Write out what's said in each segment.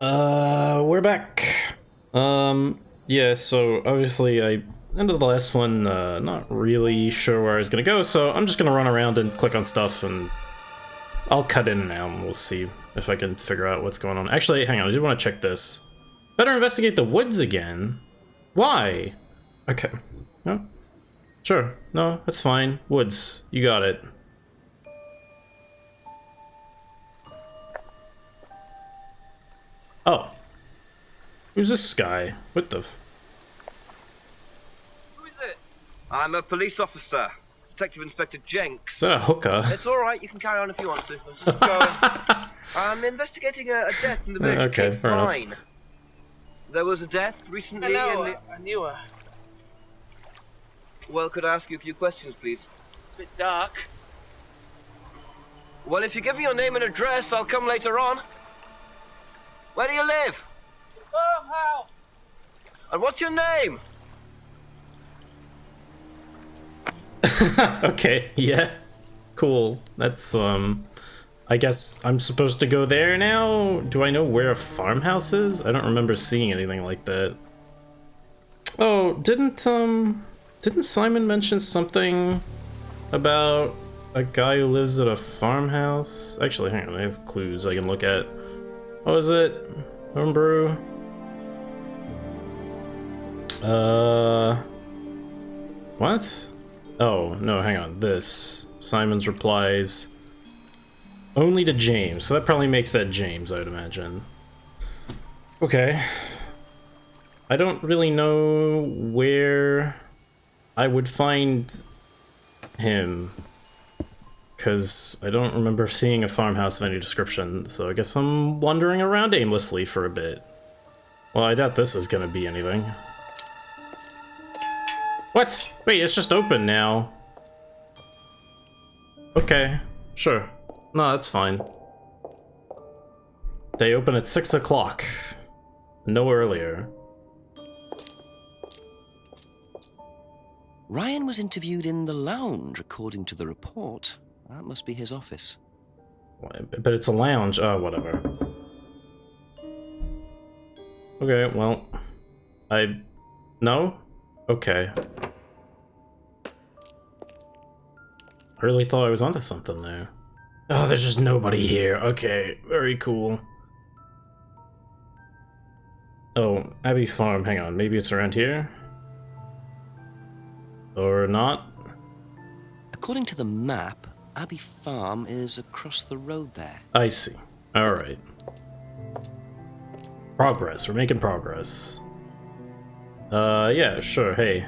We're back. Yeah, so obviously I ended the last one, not really sure where I was gonna go, so I'm just gonna run around and click on stuff, and I'll cut in and out, and we'll see if I can figure out what's going on. Actually, hang on, I did want to check this. Better investigate the woods again? Why? Okay. No? Sure. No, that's fine. Woods. You got it. Oh. Who's this guy? What the f- Who is it? I'm a police officer. Detective Inspector Jenks. Is that a hooker? It's alright, you can carry on if you want to. I'm just going. I'm investigating a death in the village Okay, of Cape fair enough. Vine. There was a death recently Hello, in the... I knew her. Well, could I ask you a few questions, please? Bit dark. Well, if you give me your name and address, I'll come later on. Where do you live? Farmhouse! And what's your name? Okay, yeah. Cool. That's, I guess I'm supposed to go there now? Do I know where a farmhouse is? I don't remember seeing anything like that. Oh, didn't Simon mention something about a guy who lives at a farmhouse? Actually, hang on, I have clues I can look at. What was it? Homebrew? What? Oh, no, hang on. This. Simon's replies only to James, so that probably makes that James, I would imagine. Okay. I don't really know where I would find him, because I don't remember seeing a farmhouse of any description, so I guess I'm wandering around aimlessly for a bit. Well, I doubt this is gonna be anything. What? Wait, it's just open now. Okay, sure. No, that's fine. They open at 6 o'clock. No earlier. Ryan was interviewed in the lounge, according to the report. That must be his office. But it's a lounge. Oh, whatever. Okay, well... No? Okay. I really thought I was onto something there. Oh, there's just nobody here. Okay, very cool. Oh, Abbey Farm. Hang on, maybe it's around here? Or not? According to the map, Abbey Farm is across the road there. I see. Alright. Progress. We're making progress. Yeah, sure, hey.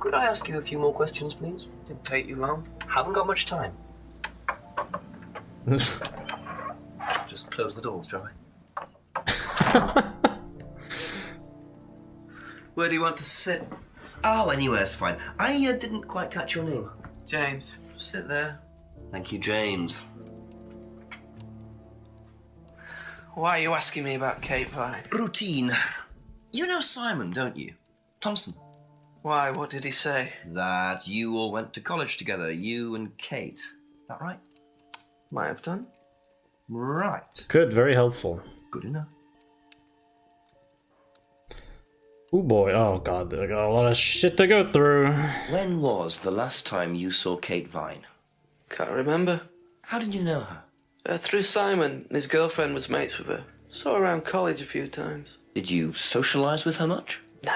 Could I ask you a few more questions, please? Didn't take you long. Haven't got much time. Just close the doors, shall I? Where do you want to sit? Oh, anywhere's fine. I didn't quite catch your name. James, sit there. Thank you, James. Why are you asking me about Cape Vine? Routine. You know Simon, don't you? Thompson. Why, what did he say? That you all went to college together, you and Kate. That right? Might have done. Right. Good, very helpful. Good enough. Oh boy, oh god, I got a lot of shit to go through. When was the last time you saw Kate Vine? Can't remember. How did you know her? Through Simon. His girlfriend was mates with her. Saw her around college a few times. Did you socialise with her much? Nah.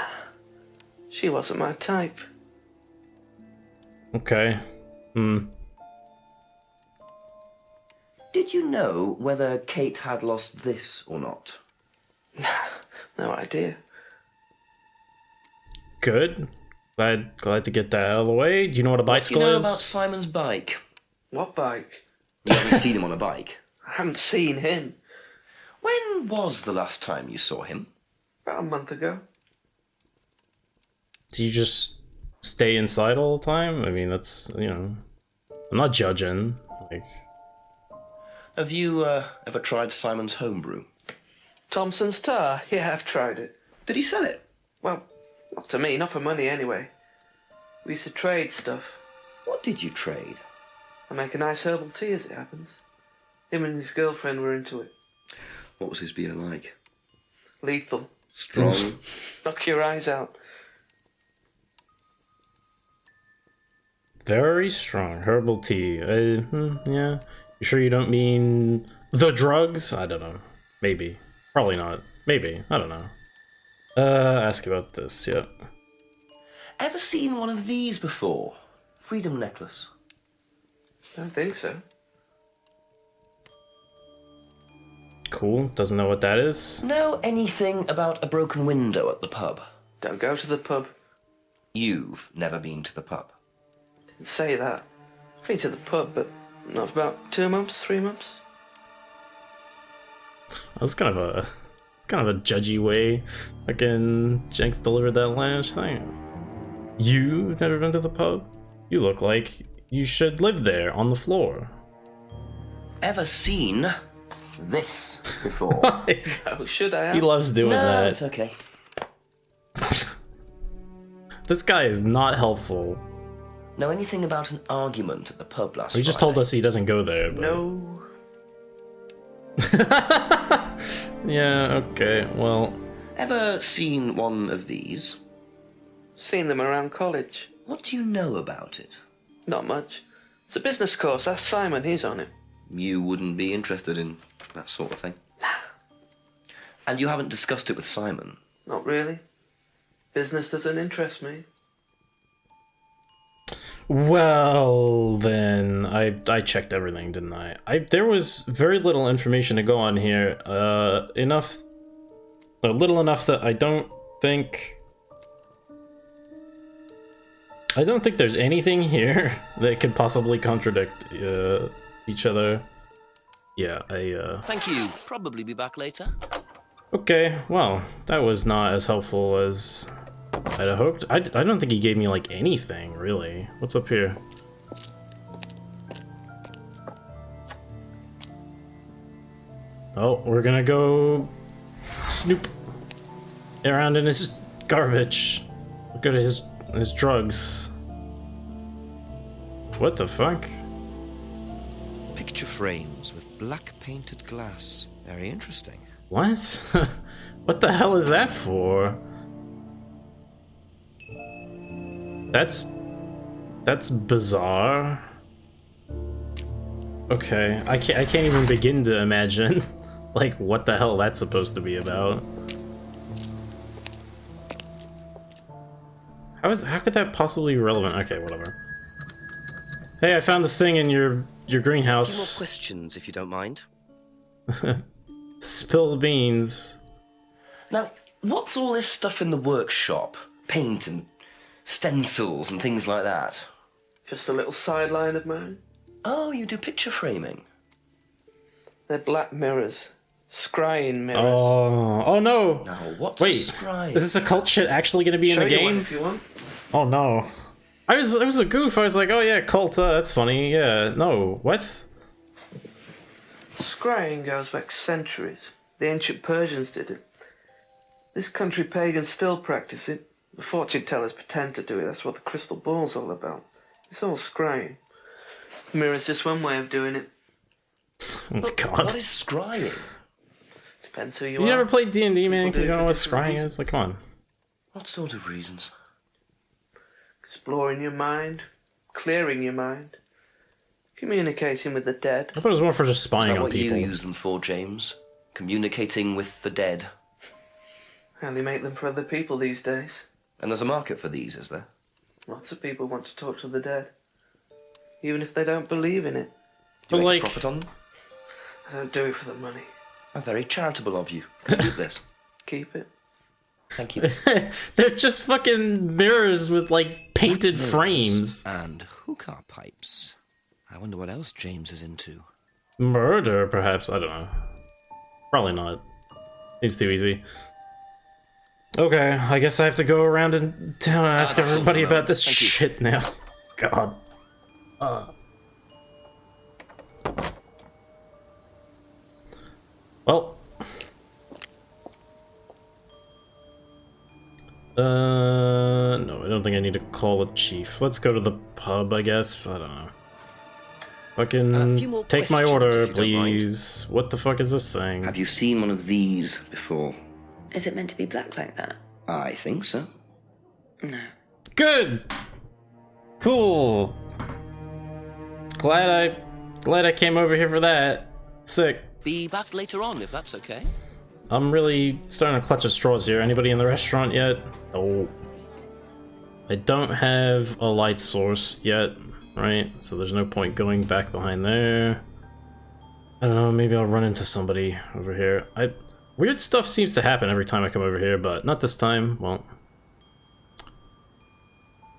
She wasn't my type. Okay. Did you know whether Kate had lost this or not? No idea. Good. Glad to get that out of the way. Do you know what a bicycle What do you know is? about Simon's bike? What bike? You haven't seen him on a bike. I haven't seen him. When was the last time you saw him? About a month ago. Do you just stay inside all the time? I mean, that's, you know... I'm not judging. Like... Have you ever tried Simon's homebrew? Thompson's tar? Yeah, I've tried it. Did he sell it? Well, not to me, not for money anyway. We used to trade stuff. What did you trade? I make a nice herbal tea as it happens. Him and his girlfriend were into it. What was his beer like? Lethal. Strong? Knock your eyes out. Very strong herbal tea. Yeah. You sure you don't mean the drugs? I don't know. Maybe. Probably not. Maybe. I don't know. Ask about this. Yeah. Ever seen one of these before? Freedom necklace. Don't think so. Cool. Doesn't know what that is. Know anything about a broken window at the pub? Don't go to the pub. You've never been to the pub. Didn't say that. I've been to the pub, but not for about 2 months, 3 months. That's kind of a judgy way fucking Jenks delivered that last thing. You've never been to the pub? You look like you should live there on the floor. Ever seen this before? Oh, should I have? He loves doing No, that. it's okay. This guy is not helpful. Know anything about an argument at the pub last He just Friday? told us he doesn't go there. But... No. Yeah, okay, well... Ever seen one of these? Seen them around college. What do you know about it? Not much. It's a business course. Ask Simon, he's on it. You wouldn't be interested in that sort of thing? And you haven't discussed it with Simon? Not really. Business doesn't interest me. Well, then, I checked everything, didn't I? There was very little information to go on here. Little enough that I don't think there's anything here that could possibly contradict each other. Yeah, Thank you. Probably be back later. Okay, well, that was not as helpful as I'd hoped. I don't think he gave me, like, anything, really. What's up here? Oh, we're gonna go snoop around in his garbage. Look at his drugs. What the fuck? Picture frames with black painted glass. Very interesting. What? What the hell is that for? That's bizarre. Okay, I can't even begin to imagine like what the hell that's supposed to be about. How could that possibly be relevant? Okay, whatever. Hey, I found this thing in your A few more greenhouse. questions, if you don't mind. Spill the beans. Now, what's all this stuff in the workshop? Paint and stencils and things like that? Just a little sideline of mine. Oh, you do picture framing? They're black mirrors. Scrying mirrors. Oh no! Now, what's Wait, a scribe? is this occult shit actually gonna be in Show the you one game? if you want. Oh no. It was a goof. I was like, oh yeah, cult, that's funny. Yeah, no, what? Scrying goes back centuries. The ancient Persians did it. This country pagans still practice it. The fortune tellers pretend to do it. That's what the crystal ball's all about. It's all scrying. The mirror's just one way of doing it. Oh my god. What is scrying? Depends who you You are. never played D&D, man? People do You it don't know for what different scrying reasons. is? Like, come on. What sort of reasons? Exploring your mind. Clearing your mind. Communicating with the dead. I thought it was more for just Is spying that on what people. you use them for, James? Communicating with the dead? How they make them for other people these days. And there's a market for these, is there? Lots of people want to talk to the dead. Even if they don't believe in it. Do you But, make like- a profit on them? I don't do it for the money. How very charitable of you. Can you keep this? Keep it. Thank you. They're just fucking mirrors with, like, painted frames. And hookah pipes. I wonder what else James is into. Murder, perhaps? I don't know. Probably not. Seems too easy. Okay, I guess I have to go around in town and ask that's all everybody for now. about this Thank you. shit now. God. Well. No, I don't think I need to call a chief. Let's go to the pub, I guess. I don't know. Fucking few more take my questions, order, if you don't mind. please. What the fuck is this thing? Have you seen one of these before? Is it meant to be black like that? I think so. No. Good. Cool. Glad I came over here for that. Sick. Be back later on, if that's okay. I'm really starting to clutch at straws here. Anybody in the restaurant yet? Oh. I don't have a light source yet, right? So there's no point going back behind there. I don't know, maybe I'll run into somebody over here. Weird stuff seems to happen every time I come over here, but not this time. Well,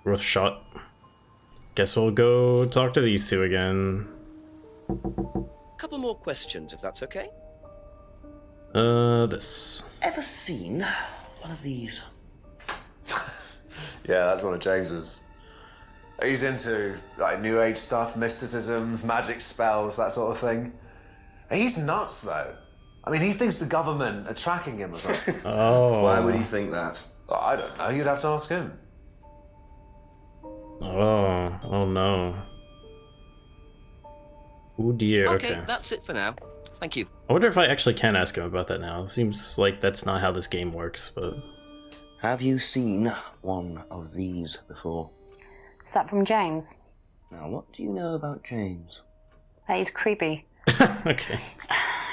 worth a shot. Guess we'll go talk to these two again. Couple more questions, if that's okay. This. Ever seen one of these? Yeah, that's one of James's. He's into like new age stuff, mysticism, magic spells, that sort of thing. He's nuts though. I mean, he thinks the government are tracking him or something. Oh. Why would he think that? I don't know, you'd have to ask him. Oh no. Oh dear, okay. That's it for now. Thank you. I wonder if I actually can ask him about that now. It seems like that's not how this game works, but... Have you seen one of these before? Is that from James? Now, what do you know about James? That is creepy. Okay.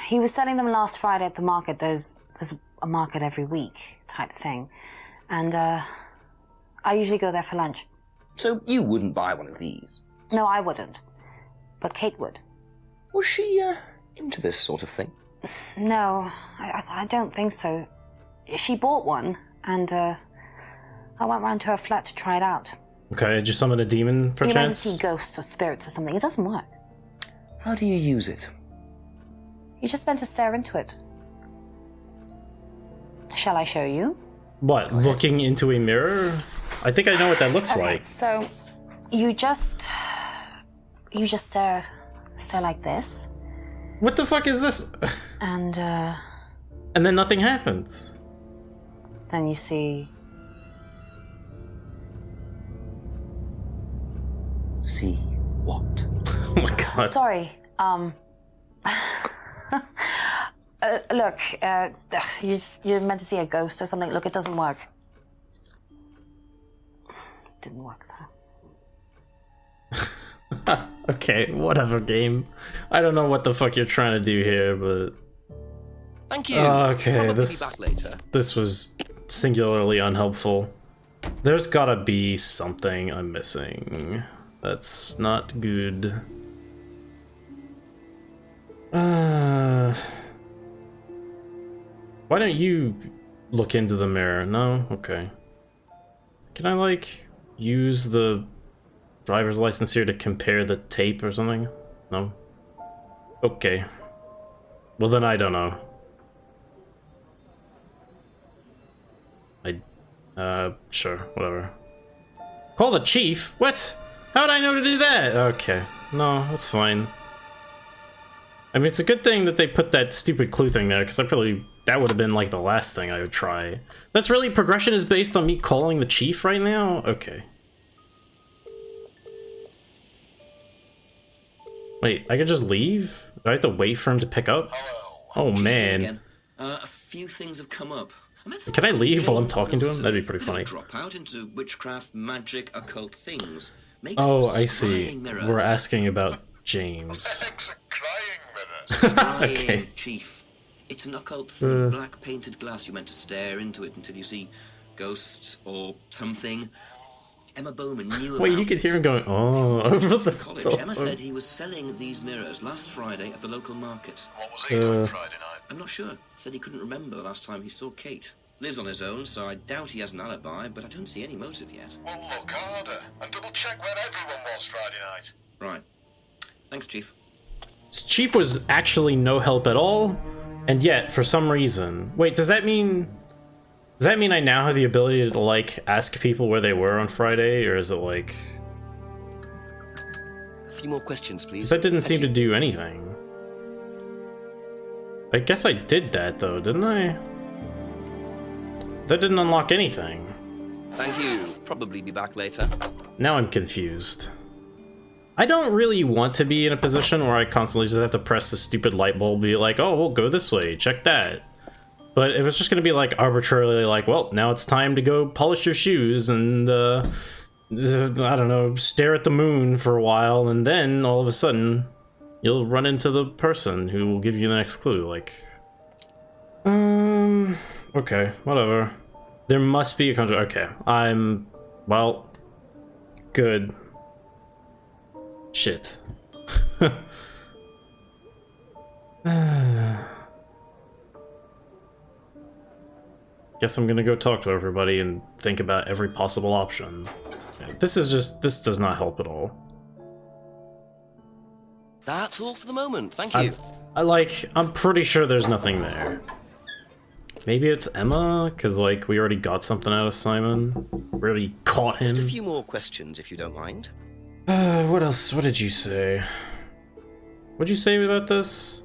He was selling them last Friday at the market. There's a market every week type thing. And I usually go there for lunch. So you wouldn't buy one of these? No, I wouldn't. But Kate would. Was she, into this sort of thing? No, I don't think so. She bought one, and I went round to her flat to try it out. Okay, did you summon a demon for You're meant to chance? see ghosts or spirits or something. It doesn't work. How do you use it? You're just meant to stare into it. Shall I show you? What, looking into a mirror? I think I know what that looks like. So, you just stare like this, What the fuck is this? and And then nothing happens. then you see. See what? Oh my god. Sorry. Look, you're meant to see a ghost or something. Look, it doesn't work. Didn't work, so. Okay, whatever, game. I don't know what the fuck you're trying to do here, but... Thank you. Okay, Probably this... be back later. This was singularly unhelpful. There's gotta be something I'm missing. That's not good. Why don't you look into the mirror? No? Okay. Can I, like, use the driver's license here to compare the tape or something? No? Okay. Well, then I don't know. Sure, whatever. Call the chief? What? How'd I know to do that? Okay. No, that's fine. I mean, it's a good thing that they put that stupid clue thing there, because that would have been like the last thing I would try. That's really, progression is based on me calling the chief right now? Okay. Wait, I could just leave? Do I have to wait for him to pick up? Oh man. Again. A few things have come up. Can I leave while I'm talking to him? That'd be pretty funny. Drop out into witchcraft, magic, occult things. Make Oh, some I see. scrying mirrors. We're asking about James. Scrying, Okay. Chief. It's an occult thing. Black painted glass. You're meant to stare into it until you see ghosts or something. Emma Bowman knew Wait, about you could it. hear him going, oh, over the College. cell Emma phone. said he was selling these mirrors last Friday at the local market. What was he doing Friday night? I'm not sure. Said he couldn't remember the last time he saw Kate. Lives on his own, so I doubt he has an alibi, but I don't see any motive yet. Well, look harder and double check where everyone was Friday night. Right. Thanks, Chief. Chief was actually no help at all, and yet, for some reason... Wait, does that mean I now have the ability to, like, ask people where they were on Friday, or is it like... A few more questions, please. 'Cause that didn't seem to do anything. I guess I did that, though, didn't I? That didn't unlock anything. Thank you. Probably be back later. Now I'm confused. I don't really want to be in a position where I constantly just have to press the stupid light bulb, be like, oh, we'll go this way, check that. But if it's just gonna be like arbitrarily like, well, now it's time to go polish your shoes and I don't know, stare at the moon for a while, and then all of a sudden you'll run into the person who will give you the next clue, like... Okay, whatever. There must be a contract. Okay, well, good. Shit. Guess I'm gonna go talk to everybody and think about every possible option. Okay, this does not help at all. That's all for the moment, thank you. I'm pretty sure there's nothing there. Maybe it's Emma, because, like, we already got something out of Simon. We already caught him. Just a few more questions, if you don't mind. What else? What did you say? What'd you say about this?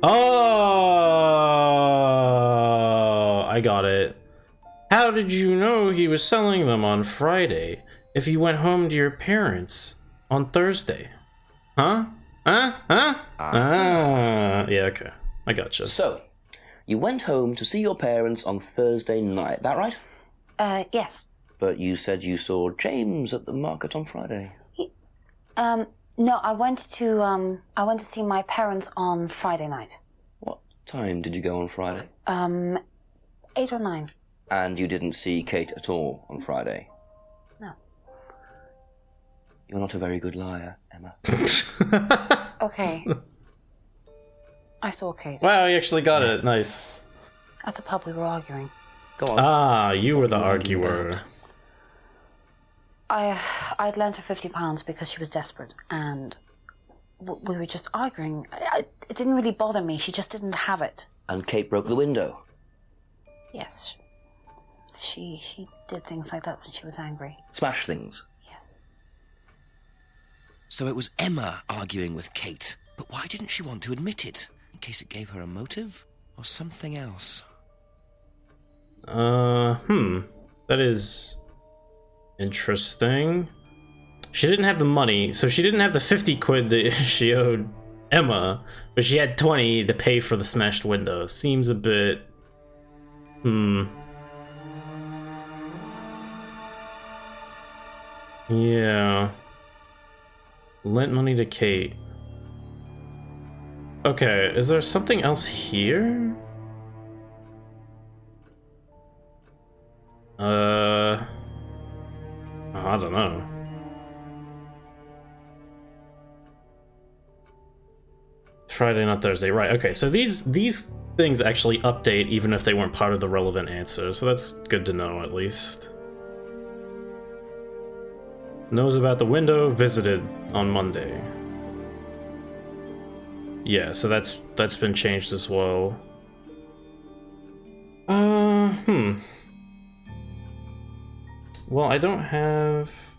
Oh, I got it. How did you know he was selling them on Friday if you went home to your parents on Thursday? Huh? Ah, yeah, okay. I gotcha. So, you went home to see your parents on Thursday night, that right? Yes. But you said you saw James at the market on Friday. No, I went to see my parents on Friday night. What time did you go on Friday? 8 or 9. And you didn't see Kate at all on Friday? No. You're not a very good liar, Emma. Okay. I saw Kate. Wow, you actually got it. Nice. At the pub we were arguing. Go on. Ah, you were the arguer. I'd lent her £50 because she was desperate, and we were just arguing. It didn't really bother me. She just didn't have it. And Kate broke the window? Yes. She did things like that when she was angry. Smash things? Yes. So it was Emma arguing with Kate, but why didn't she want to admit it? In case it gave her a motive? Or something else? That is interesting. She didn't have the money, so she didn't have the 50 quid that she owed Emma, but she had 20 to pay for the smashed window. Seems a bit... Yeah. Lent money to Kate. Okay, is there something else here? I don't know. Friday, not Thursday. Right, okay, so these things actually update even if they weren't part of the relevant answer, so that's good to know at least. Knows about the window, visited on Monday. Yeah, so that's been changed as well. Well, I don't have...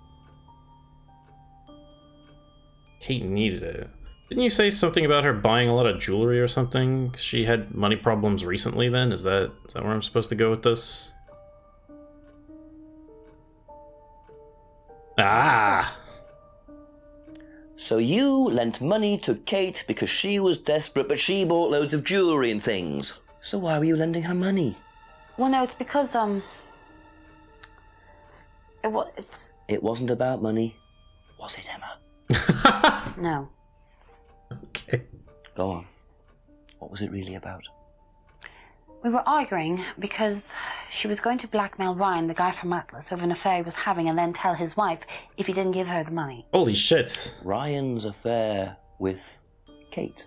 Kate needed it. Didn't you say something about her buying a lot of jewelry or something? She had money problems recently then? Is that where I'm supposed to go with this? Ah! So you lent money to Kate because she was desperate, but she bought loads of jewellery and things. So why were you lending her money? Well, no, it's because, It wasn't about money, was it, Emma? No. Okay. Go on. What was it really about? We were arguing because she was going to blackmail Ryan, the guy from Atlas, over an affair he was having, and then tell his wife if he didn't give her the money. Holy shit. Ryan's affair with Kate?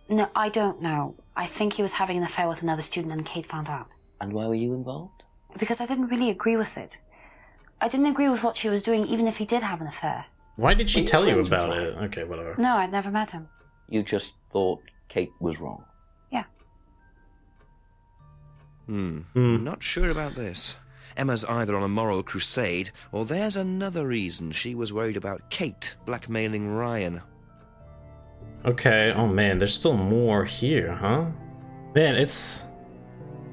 No, I don't know. I think he was having an affair with another student and Kate found out. And why were you involved? Because I didn't really agree with it. I didn't agree with what she was doing, even if he did have an affair. Why did she tell you friends with about Ryan? it? Okay, whatever. No, I'd never met him. You just thought Kate was wrong. Yeah. Not sure about this. Emma's either on a moral crusade, or there's another reason she was worried about Kate blackmailing Ryan. Okay, oh man, there's still more here, huh? Man,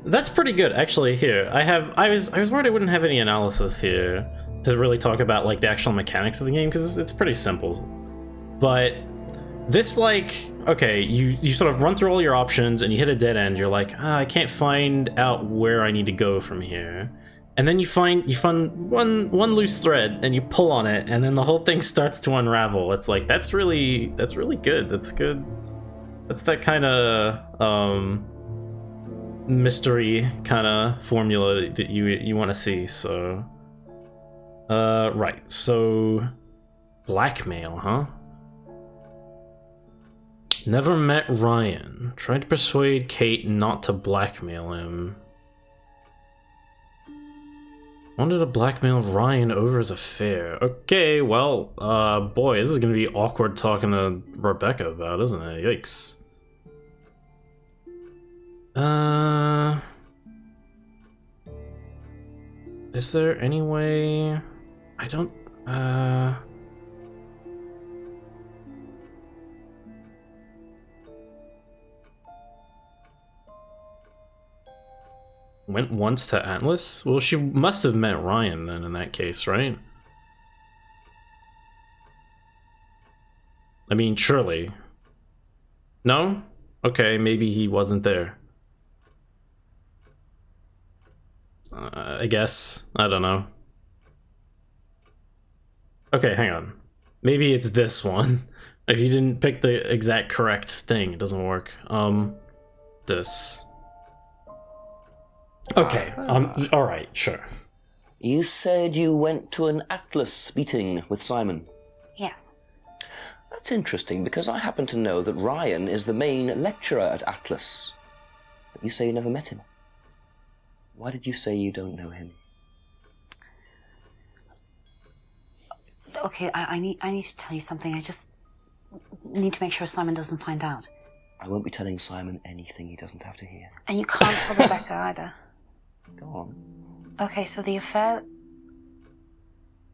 that's pretty good, actually. Here, I was worried I wouldn't have any analysis here to really talk about, like, the actual mechanics of the game, because it's pretty simple. But this, like, okay, you sort of run through all your options and you hit a dead end. You're like, I can't find out where I need to go from here. And then you find one loose thread and you pull on it, and then the whole thing starts to unravel. It's like, that's really good. That's good. That's that kind of mystery kind of formula that you want to see. So right, so blackmail, huh? Never met Ryan. Tried to persuade Kate not to blackmail him. Wanted to blackmail Ryan over his affair. Okay, well, boy, this is gonna be awkward talking to Rebecca about, isn't it? Yikes. Is there any way... I don't... Went once to Atlas? Well, she must have met Ryan then in that case, right? I mean, surely. No? Okay, maybe he wasn't there. I guess. I don't know. Okay, hang on. Maybe it's this one. If you didn't pick the exact correct thing, it doesn't work. This. Okay, alright, sure. You said you went to an Atlas meeting with Simon. Yes. That's interesting, because I happen to know that Ryan is the main lecturer at Atlas. But you say you never met him. Why did you say you don't know him? Okay, I need to tell you something. I just need to make sure Simon doesn't find out. I won't be telling Simon anything he doesn't have to hear. And you can't tell Rebecca either. Go on. Okay, so the affair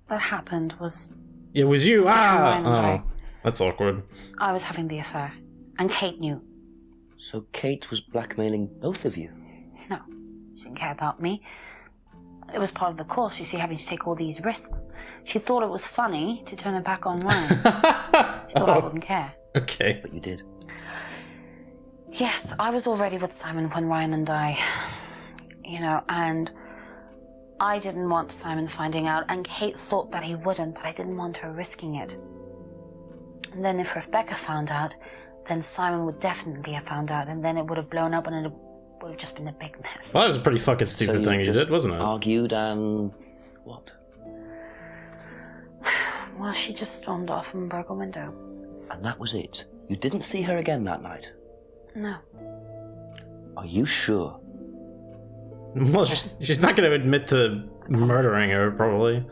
that happened was... It was you! Ryan and Oh, that's awkward. I was having the affair. And Kate knew. So Kate was blackmailing both of you? No, she didn't care about me. It was part of the course, you see, having to take all these risks. She thought it was funny to turn her back on Ryan. She thought I wouldn't care. Okay. But you did. Yes, I was already with Simon when Ryan and I... You know, and I didn't want Simon finding out, and Kate thought that he wouldn't, but I didn't want her risking it. And then if Rebecca found out, then Simon would definitely have found out, and then it would have blown up, and it would have just been a big mess. Well, that was a pretty fucking stupid thing you did, wasn't it? Argued and... what? Well, she just stormed off and broke a window. And that was it? You didn't see her again that night? No. Are you sure? Well, she's not going to admit to murdering her, probably.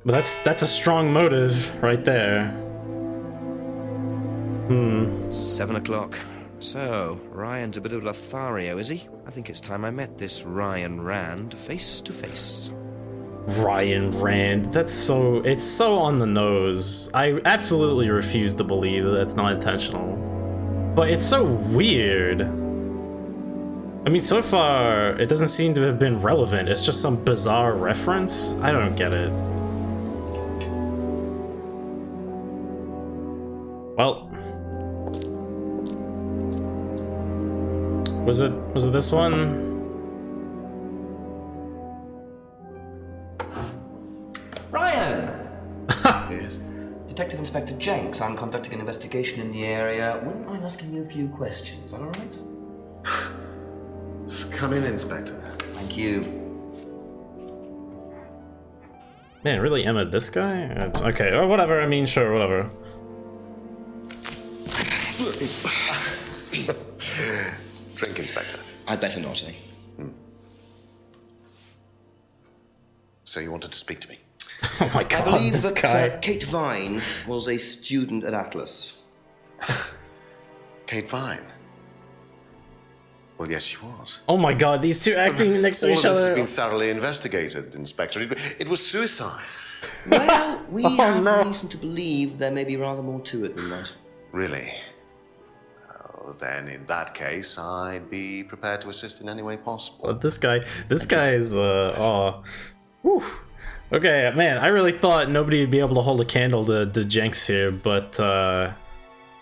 But that's a strong motive right there. 7 o'clock. So, Ryan's a bit of Lothario, is he? I think it's time I met this Ryan Rand face to face. Ryan Rand, it's so on the nose. I absolutely refuse to believe that that's not intentional. But it's so weird. I mean, so far, it doesn't seem to have been relevant. It's just some bizarre reference. I don't get it. Well. Was it this one? Ryan! Yes. Detective Inspector Jenks. I'm conducting an investigation in the area. Wouldn't mind asking you a few questions, is that all right? Come in, Inspector. Thank you. Man, really Emma this guy? Okay, or whatever, I mean, sure, whatever. Drink, Inspector. I'd better not, eh? So you wanted to speak to me? Oh my god, I believe this that guy. Kate Vine was a student at Atlas. Kate Vine? Well, yes, she was. Oh my god, these two acting next to All each of this has other. been thoroughly investigated, Inspector. It was suicide. Well, we have reason to believe there may be rather more to it than that. Really? Well, then in that case, I'd be prepared to assist in any way possible. This guy is, oh. Whew. Okay, man, I really thought nobody would be able to hold a candle to Jenks here, but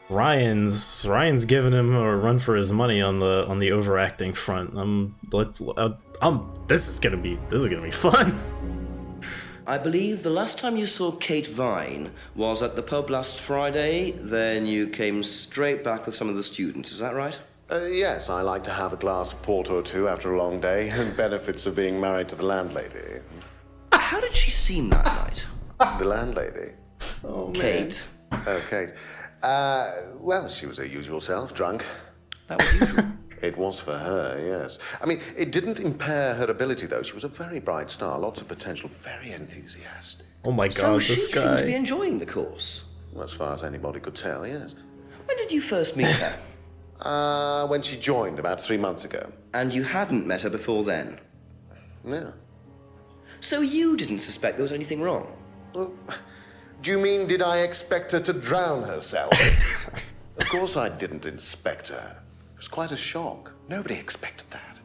Ryan's giving him a run for his money on the overacting front. This is gonna be fun. I believe the last time you saw Kate Vine was at the pub last Friday, then you came straight back with some of the students, is that right? Yes, I like to have a glass of port or two after a long day, and benefits of being married to the landlady. How did she seem that night? The landlady? Oh, man. Kate? Oh, Kate. Well, she was her usual self, drunk. That was usual. It was for her, yes. I mean, it didn't impair her ability, though. She was a very bright star, lots of potential, very enthusiastic. Oh my god, So she this guy. seemed to be enjoying the course. Well, as far as anybody could tell, yes. When did you first meet her? When she joined about 3 months ago. And you hadn't met her before then? No. So you didn't suspect there was anything wrong? Well, do you mean, did I expect her to drown herself? Of course I didn't inspect her. It was quite a shock. Nobody expected that.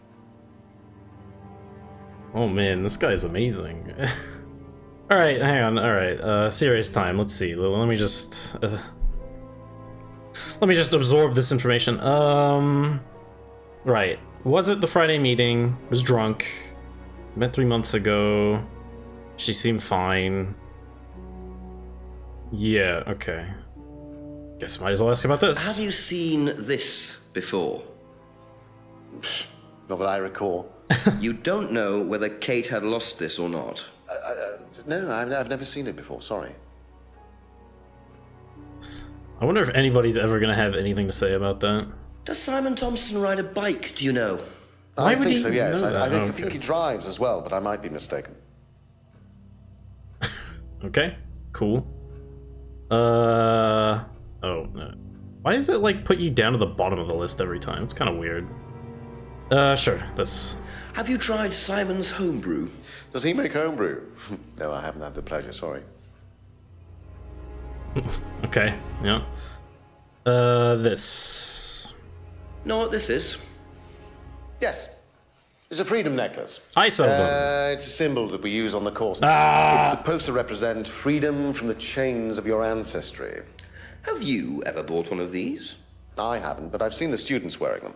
Oh man, this guy's amazing. Alright, hang on, alright, serious time, let's see, let me just absorb this information. Right, was it the Friday meeting, was drunk, met 3 months ago, she seemed fine. Yeah, okay. Guess might as well ask about this. Have you seen this before? Not that I recall. You don't know whether Kate had lost this or not? No, I've never seen it before, sorry. I wonder if anybody's ever gonna have anything to say about that. Does Simon Thompson ride a bike, do you know? Why I would think he so, yes. know that? I Oh, think okay. he drives as well, but I might be mistaken. Okay, cool. Oh, no. Why does it, like, put you down to the bottom of the list every time? It's kind of weird. Sure, this. Have you tried Simon's homebrew? Does he make homebrew? No, I haven't had the pleasure, sorry. Okay, yeah. This. Know what this is? Yes. It's a freedom necklace. I sell them. It's a symbol that we use on the course. Ah! It's supposed to represent freedom from the chains of your ancestry. Have you ever bought one of these? I haven't, but I've seen the students wearing them.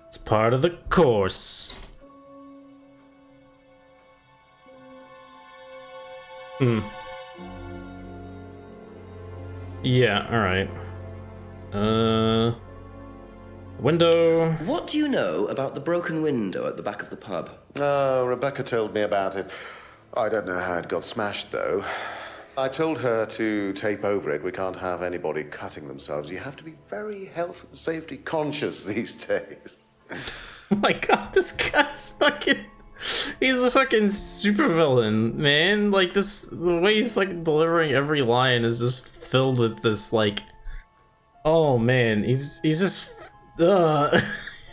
It's part of the course. Yeah, alright. Window. What do you know about the broken window at the back of the pub? Oh, Rebecca told me about it. I don't know how it got smashed, though. I told her to tape over it. We can't have anybody cutting themselves. You have to be very health and safety conscious these days. Oh my god, this guy's fucking... He's a fucking supervillain, man. Like, this... The way he's, like, delivering every line is just filled with this, like... Oh, man. He's just...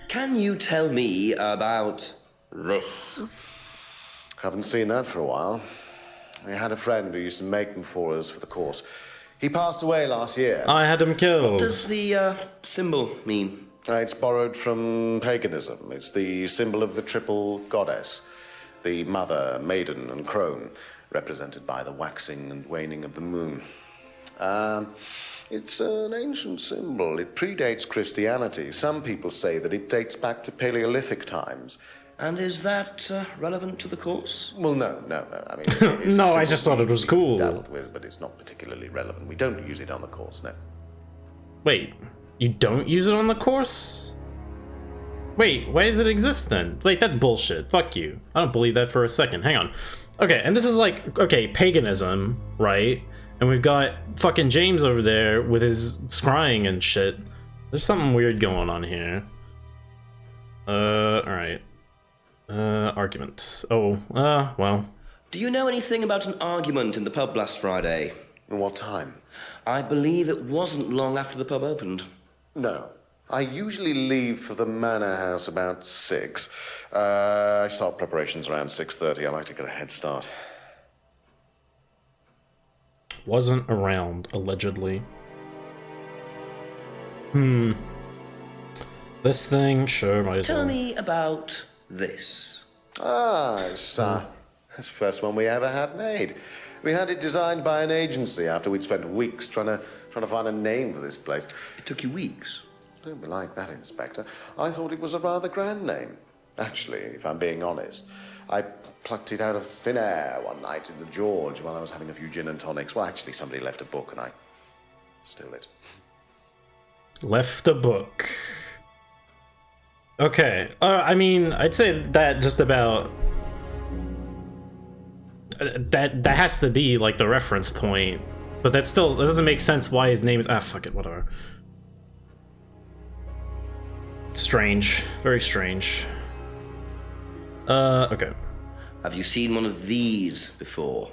Can you tell me about this? Haven't seen that for a while. I had a friend who used to make them for us for the course. He passed away last year. I had him killed. What does the symbol mean? It's borrowed from paganism. It's the symbol of the triple goddess, the mother, maiden, and crone, represented by the waxing and waning of the moon. It's an ancient symbol. It predates Christianity. Some people say that it dates back to Paleolithic times. And is that relevant to the course? Well, no. I mean, it's No, a I just symbol thought it was we cool. dabbled with, but it's not particularly relevant. We don't use it on the course, no. Wait, you don't use it on the course? Wait, why does it exist then? Wait, that's bullshit. Fuck you. I don't believe that for a second. Hang on. Okay, and this is like, okay, paganism, right? And we've got fucking James over there with his scrying and shit. There's something weird going on here. Alright. Arguments. Oh, well. Do you know anything about an argument in the pub last Friday? What time? I believe it wasn't long after the pub opened. No. I usually leave for the manor house about 6. I start preparations around 6:30. I like to get a head start. Wasn't around, allegedly. This thing, sure, might as well. Tell me about this. Ah, it's the first one we ever had made. We had it designed by an agency after we'd spent weeks trying to find a name for this place. It took you weeks. Don't be like that, Inspector. I thought it was a rather grand name. Actually, if I'm being honest, I plucked it out of thin air one night in the George while I was having a few gin and tonics. Well, actually, somebody left a book and I stole it. Left a book. Okay. I mean, I'd say that just about... That has to be, like, the reference point. But that doesn't make sense why his name is... Ah, fuck it, whatever. Strange. Very strange. Okay. Have you seen one of these before?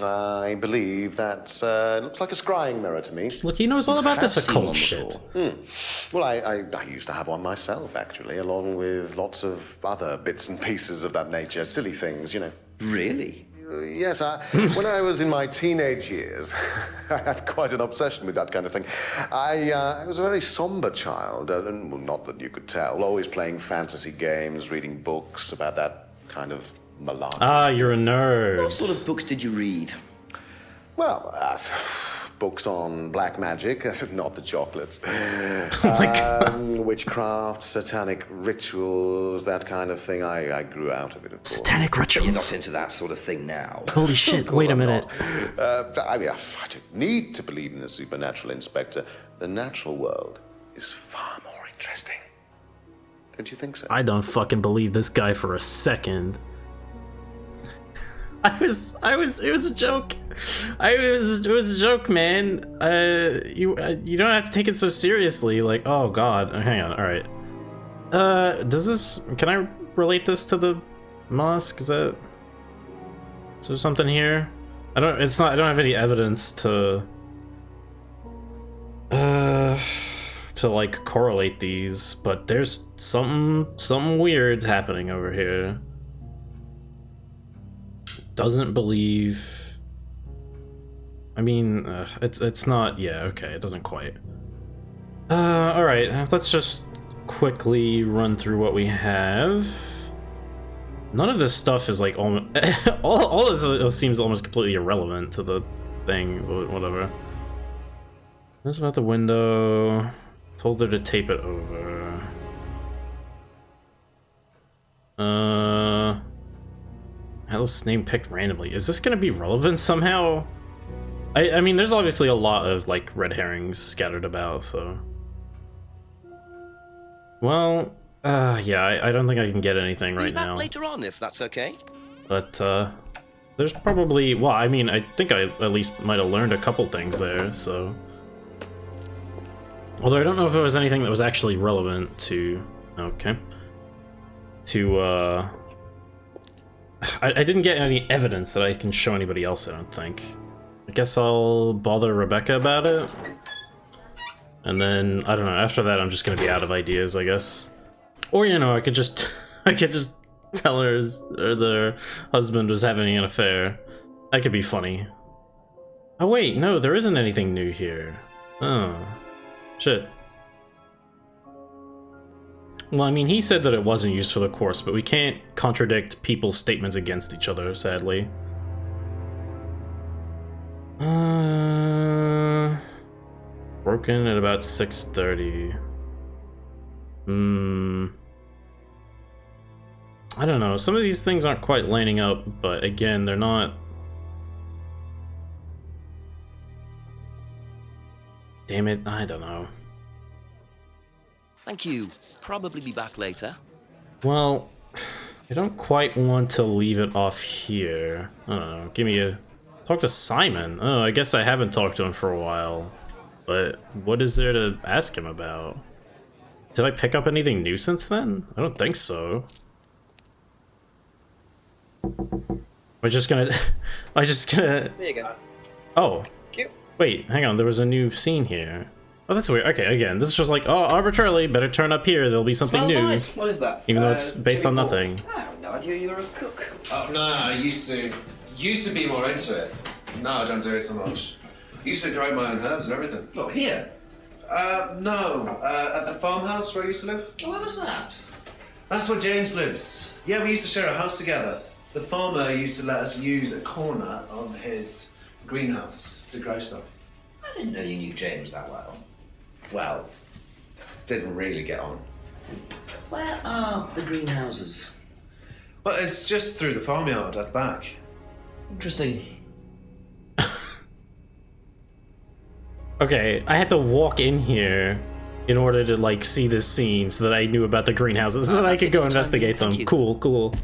I believe that looks like a scrying mirror to me. Look, he knows all about this occult shit. Well, I used to have one myself, actually, along with lots of other bits and pieces of that nature. Silly things, you know. Really? Yes, when I was in my teenage years, I had quite an obsession with that kind of thing. I was a very somber child, and well, not that you could tell, always playing fantasy games, reading books about that kind of malarkey. Ah, you're a nerd. What sort of books did you read? Well, books on black magic, not the chocolates. Oh my God. Witchcraft, satanic rituals, that kind of thing. I grew out of it, of course. Satanic rituals? You're not into that sort of thing now. Holy shit, wait a minute. I mean, I don't need to believe in the supernatural, Inspector. The natural world is far more interesting. Don't you think so? I don't fucking believe this guy for a second. It was a joke. It was a joke, man. You don't have to take it so seriously. Like, oh god, hang on. All right. Can I relate this to the mosque? Is there something here? I don't have any evidence to like correlate these, but there's something weird's happening over here. Doesn't believe. I mean, it's not. Yeah, okay, it doesn't quite. All right, let's just quickly run through what we have. None of this stuff is like almost. all this seems almost completely irrelevant to the thing. Whatever. That's about the window. Told her to tape it over. Hell's name picked randomly. Is this gonna be relevant somehow? I mean, there's obviously a lot of like red herrings scattered about, so. Well, yeah, I don't think I can get anything right now. Later on, if that's okay. But there's probably, well, I mean, I think I at least might have learned a couple things there, so. Although I don't know if it was anything that was actually relevant to. Okay. To I didn't get any evidence that I can show anybody else, I don't think. I guess I'll bother Rebecca about it. And then, I don't know, after that I'm just gonna be out of ideas, I guess. Or, you know, I could just tell her their husband was having an affair. That could be funny. Oh wait, no, there isn't anything new here. Oh. Shit. Well, I mean, he said that it wasn't used for the course, but we can't contradict people's statements against each other, sadly. Broken at about 6:30. I don't know. Some of these things aren't quite lining up, but again, they're not... Damn it, I don't know. Thank you. Probably be back later. Well, I don't quite want to leave it off here. I don't know. Give me a... Talk to Simon. Oh, I guess I haven't talked to him for a while. But what is there to ask him about? Did I pick up anything new since then? I don't think so. I'm just gonna... There you go. Oh. Cute. Wait, hang on. There was a new scene here. Oh, that's weird. Okay, again, this is just like, oh, arbitrarily, better turn up here. There'll be something new. Nice. What is that? Even though it's based on nothing. I have no idea you were a cook. Oh, no, I used to be more into it. No, I don't do it so much. Used to grow my own herbs and everything. Not here. No, at the farmhouse where I used to live. Oh, where was that? That's where James lives. Yeah, we used to share a house together. The farmer used to let us use a corner of his greenhouse to grow stuff. I didn't know you knew James that well. Well, didn't really get on. Where are the greenhouses? Well, it's just through the farmyard at the back. Interesting. Okay, I had to walk in here in order to, like, see this scene so that I knew about the greenhouses, so that I could go investigate them. Cool, cool.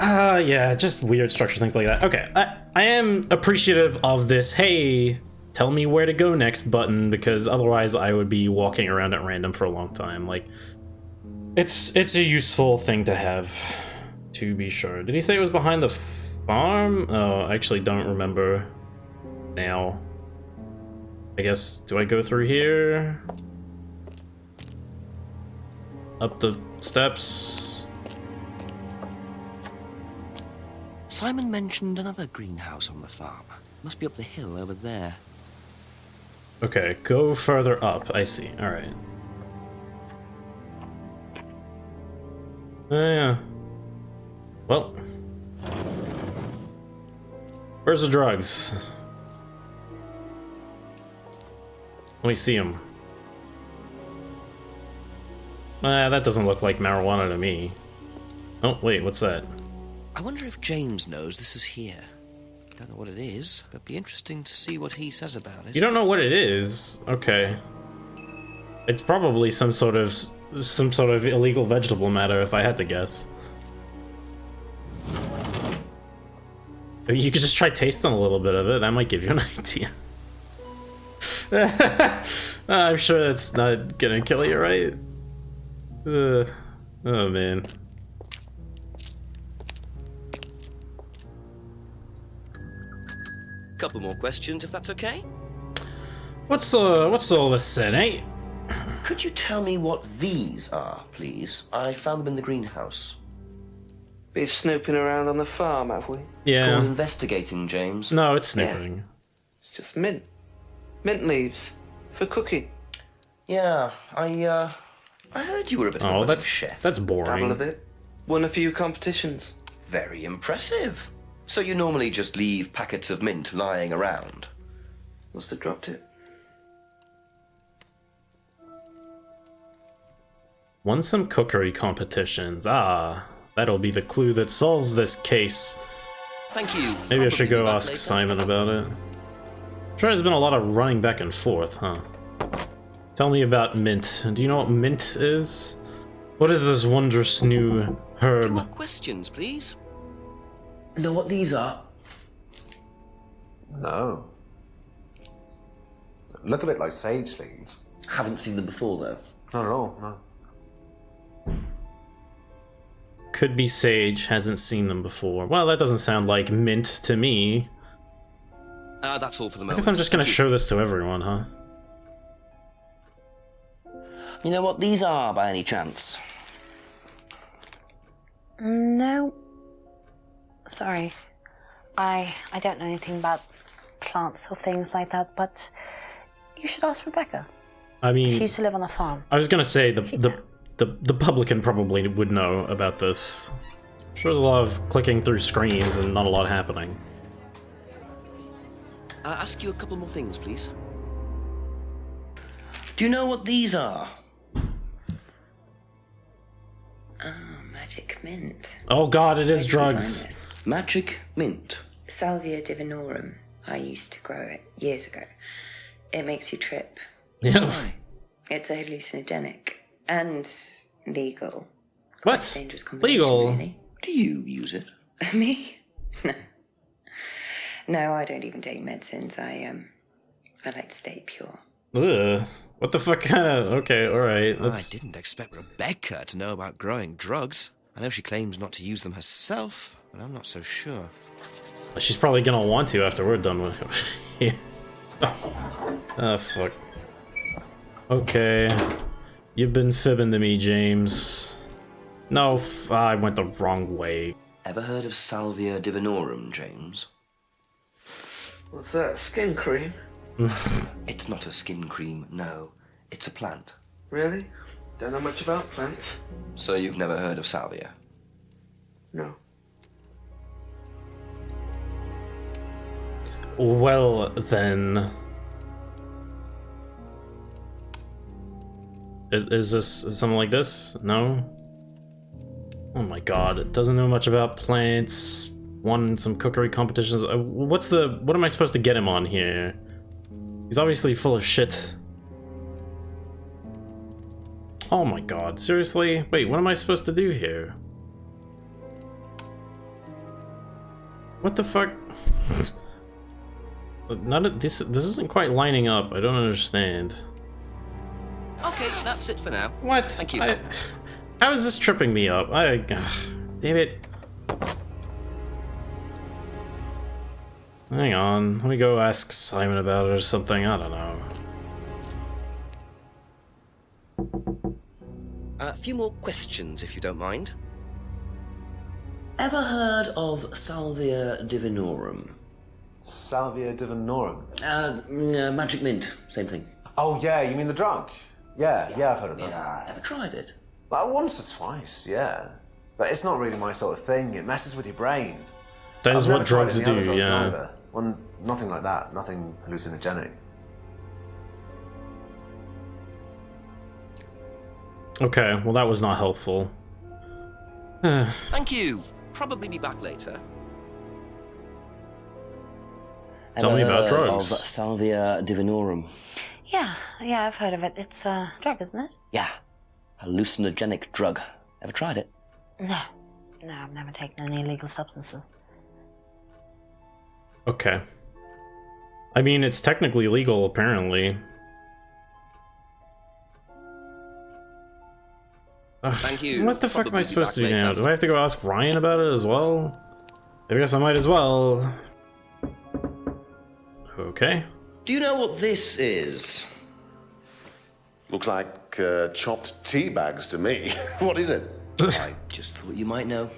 Yeah, just weird structure, things like that. Okay, I am appreciative of this, hey, tell me where to go next button, because otherwise I would be walking around at random for a long time. Like, it's a useful thing to have, to be sure. Did he say it was behind the farm? Oh, I actually don't remember now. I guess, do I go through here? Up the steps? Simon mentioned another greenhouse on the farm. Must be up the hill over there. Okay, go further up, I see, alright. Yeah. Well. Where's the drugs? Let me see them. That doesn't look like marijuana to me. Oh, wait, what's that? I wonder if James knows this is here. Don't know what it is, but be interesting to see what he says about it. You don't know what it is? Okay. It's probably some sort of illegal vegetable matter, if I had to guess. You could just try tasting a little bit of it. That might give you an idea. I'm sure that's not gonna kill you, right? Oh man. Couple more questions, if that's okay. What's all this then, eh? Could you tell me what these are, please? I found them in the greenhouse. Been snooping around on the farm, have we? Yeah. It's called investigating, James. No, it's snooping. Yeah. It's just mint. Mint leaves. For cooking. Yeah, I heard you were a bit of a Oh, budding chef. that's Dabble a boring. bit. Won a few competitions. Very impressive. So you normally just leave packets of mint lying around? Must have dropped it. Won some cookery competitions. Ah, that'll be the clue that solves this case. Thank you. Maybe I I'll should be go back ask later. Simon about it. Sure, there's been a lot of running back and forth, huh? Tell me about mint. Do you know what mint is? What is this wondrous new herb? Two more questions, please. Know what these are? No. Look a bit like sage leaves. Haven't seen them before, though. Not at all, no. Could be sage, hasn't seen them before. Well, that doesn't sound like mint to me. That's all for the I moment. guess I'm just gonna show this to everyone, huh? You know what these are, by any chance? No. Sorry. I don't know anything about plants or things like that, but you should ask Rebecca. I mean, She used to live on a farm. I was gonna say the publican probably would know about this. Sure, there's a lot of clicking through screens and not a lot happening. Ask you a couple more things, please. Do you know what these are? Magic mint. Oh god, it is Where did you find drugs. this? Magic mint. Salvia divinorum. I used to grow it years ago. It makes you trip. Yeah. It's a hallucinogenic and legal. What? Quite a dangerous combination, Legal? really. Do you use it? Me? No. No, I don't even take medicines. I like to stay pure. Ugh. What the fuck kind of... Okay, alright. I didn't expect Rebecca to know about growing drugs. I know she claims not to use them herself, but I'm not so sure. She's probably gonna want to after we're done with it. Oh, fuck. Okay. You've been fibbing to me, James. No, I went the wrong way. Ever heard of Salvia divinorum, James? What's that? Skin cream? It's not a skin cream, no. It's a plant. Really? Don't know much about plants. So you've never heard of salvia? No. Well, then... Is this something like this? No? Oh my god, it doesn't know much about plants. Won some cookery competitions. What am I supposed to get him on here? He's obviously full of shit. Oh my god, seriously? Wait, what am I supposed to do here? What the fuck? None of this isn't quite lining up. I don't understand. Okay, that's it for now. What? Thank you. How is this tripping me up? Damn it. Hang on, let me go ask Simon about it or something. I don't know. A few more questions, if you don't mind. Ever heard of Salvia Divinorum? Salvia Divinorum. Magic mint, same thing. Oh yeah, you mean the drug? Yeah, I've heard of that. Yeah, ever tried it? Like once or twice, yeah. But it's not really my sort of thing. It messes with your brain. That is I've never what tried drugs any other do, drugs yeah. either. Well, nothing like that. Nothing hallucinogenic. Okay, well that was not helpful. Thank you. Probably be back later. Tell me about Ever heard drugs. Of Salvia Divinorum. Yeah, I've heard of it. It's a drug, isn't it? Yeah, hallucinogenic drug. Ever tried it? No, I've never taken any illegal substances. Okay. I mean, it's technically legal, apparently. Thank you. What the fuck am I Probably be supposed to back do now? later. Do I have to go ask Ryan about it as well? I guess I might as well. Okay. Do you know what this is? Looks like chopped tea bags to me. What is it? I just thought you might know.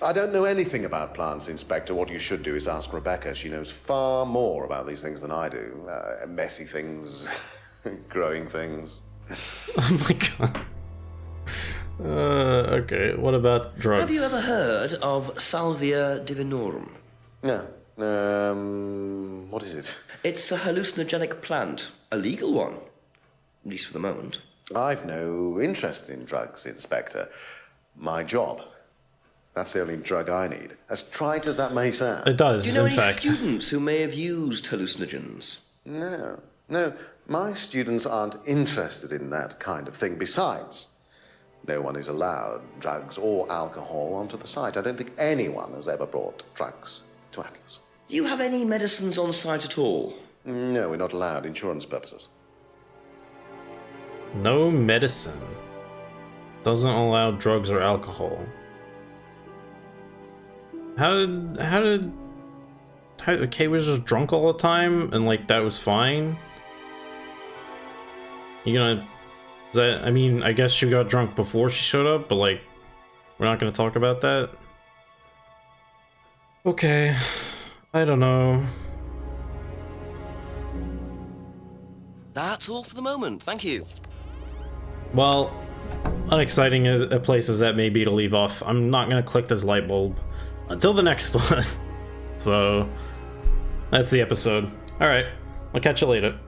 I don't know anything about plants, Inspector. What you should do is ask Rebecca. She knows far more about these things than I do. Messy things, growing things. Oh my god. Okay, what about drugs? Have you ever heard of Salvia Divinorum? Yeah. What is it? It's a hallucinogenic plant, a legal one, at least for the moment. I've no interest in drugs, Inspector. My job. That's the only drug I need. As trite as that may sound. It does, Do you know in any fact. students who may have used hallucinogens? No. My students aren't interested in that kind of thing. Besides, no one is allowed drugs or alcohol onto the site. I don't think anyone has ever brought drugs to Atlas. Do you have any medicines on site at all? No, we're not allowed. Insurance purposes. No medicine. Doesn't allow drugs or alcohol. How Kay was just drunk all the time and like that was fine? You gonna... I mean, I guess she got drunk before she showed up, but like, we're not gonna talk about that? Okay. I don't know. That's all for the moment. Thank you. Well, unexciting as a place as that may be to leave off, I'm not gonna click this light bulb until the next one. So, that's the episode. Alright, I'll catch you later.